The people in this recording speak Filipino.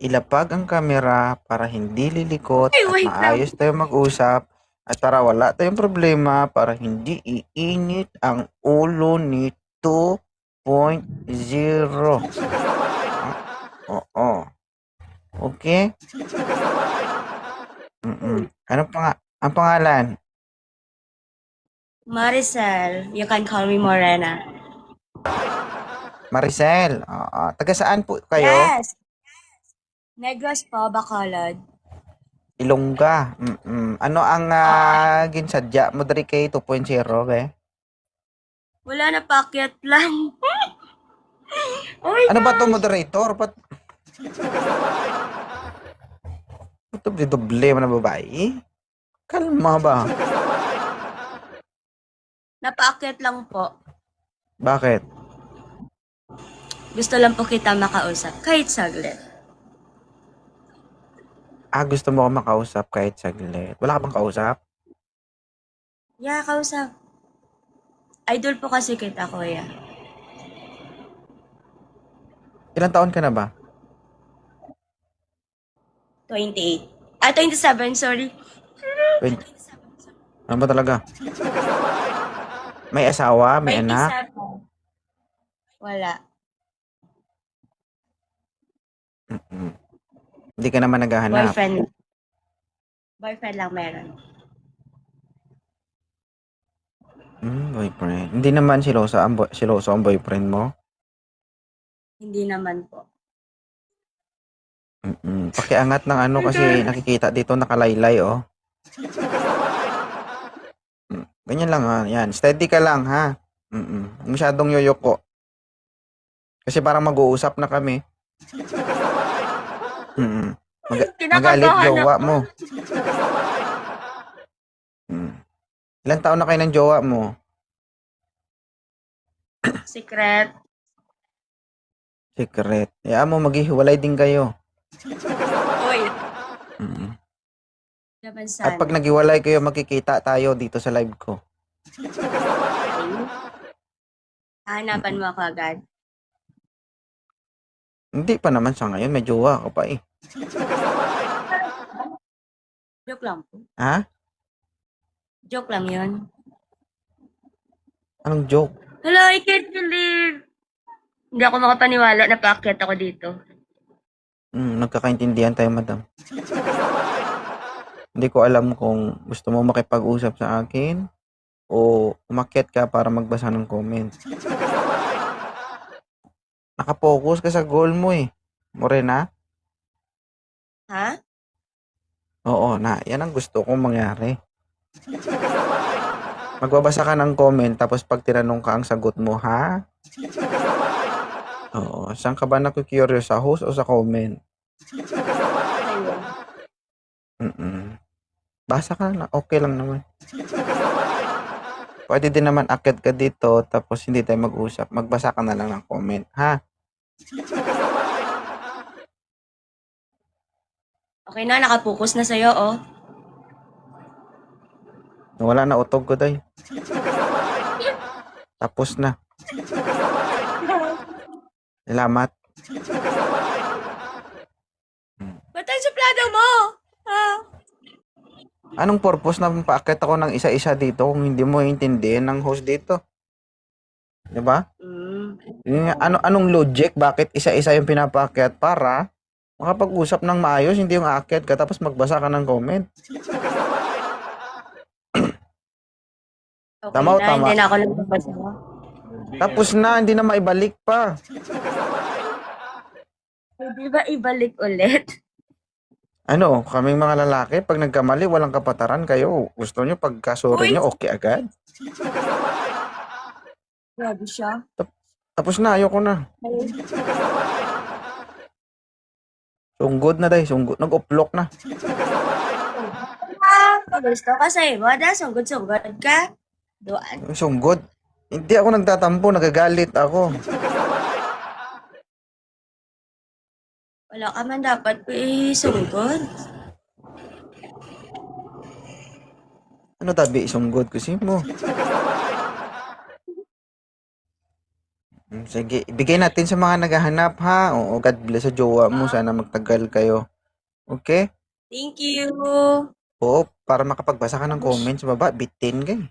ilapag ang kamera para hindi lilikot Ay, at wait lang. maayos tayo mag-usap at para wala tayong problema para hindi iinit ang ulo ni 2.0. Oo. Okay? Ano pa nga? Ang pangalan? Maricel, you can call me Morena. Maricel. Oo. Taga saan po kayo? Yes! Negros po, Bacolod. Ilongga. Ano ang ginsadya mo diri kay 2.0 be? Wala na, pakyat lang. Oh my Ano ba to gosh! moderator? Ito doble mo na babae? Kalma ba? Napaakyat lang po. Bakit? Gusto lang po kita makausap, kahit saglit. Gusto mo ako makausap kahit saglit. Wala ka bang kausap? Yeah, kausap. Idol po kasi kita, kuya. Ilang taon ka na ba? 28. 27, sorry. 20. Ano ba talaga? May asawa? May anak? 27. Wala. Hindi ka naman naghahanap. Boyfriend. Boyfriend lang meron. Boyfriend. Hindi naman siloso ang boyfriend mo? Hindi naman po. Pakiangat ng ano kasi nakikita dito nakalaylay oh. Ganyan lang ha. Yan. Steady ka lang ha. Masyadong yoyoko. Kasi parang mag-uusap na kami. Magalit Kinakabahan jowa ako. mo. Ilan taon na kayo ng jowa mo? Secret. Secret. Mo maghihiwalay din kayo. Uy. At Naman sana. pag naghiwalay kayo, makikita tayo dito sa live ko. Hahanapan mo ako agad. Hindi pa naman sa ngayon. May jowa ka pa eh. Joke lang po. Ha? Joke lang yun. Anong joke? Hello, I can't believe. Hindi ako makapaniwala na paakyat ako dito. Nagkakaintindihan tayo, madam. Hindi ko alam kung gusto mo makipag-usap sa akin o umakyat ka para magbasa ng comment. Nakapokus ka sa goal mo eh. Morena? Ha? Oo, yan ang gusto kong mangyari. Magbabasa ka ng comment tapos pag tinanong ka ang sagot mo, ha? Oo, saan ka ba naku-curious? Sa host o sa comment? Ayun. Basa ka na, okay lang naman. Pwede din naman akyat ka dito tapos hindi tayo mag-usap. Magbasa ka na lang ng comment, ha? Okay na, nakapokus na sa'yo, oh. Wala na utog ko, day. Tapos na. Salamat. Ba't ang suplado mo? Ha? Anong purpose na paakyat ako ng isa-isa dito kung hindi mo intindihin ng host dito? 'Di ba? Anong logic bakit isa-isa yung pinapaakyat para makapag-usap ng maayos, hindi yung aakyat ka tapos magbasa ka ng comment. Okay Tama o na, tama? hindi na ako nagbabasa. Tapos na, hindi na maibalik pa. Pwede ba ibalik ulit? Ano, kaming mga lalaki, pag nagkamali, walang kapataran kayo. Gusto nyo, pagkasuri nyo, okay agad? Grabe siya. Tapos na, ayoko na. Sunggod na day, sunggod. Nag-uplok na. Gusto ka sa iba, sunggod-sunggod ka. Doan. Sunggod? Hindi ako nagtatampo, nagagalit ako. Wala ka man dapat sunggod. Ano tabi, sunggod kasi mo. Sige, ibigay natin sa mga naghahanap ha. Oo, God bless sa jowa mo. Sana magtagal kayo. Okay? Thank you. Oo, para makapagbasa ka ng comments sa baba, bitin ka eh.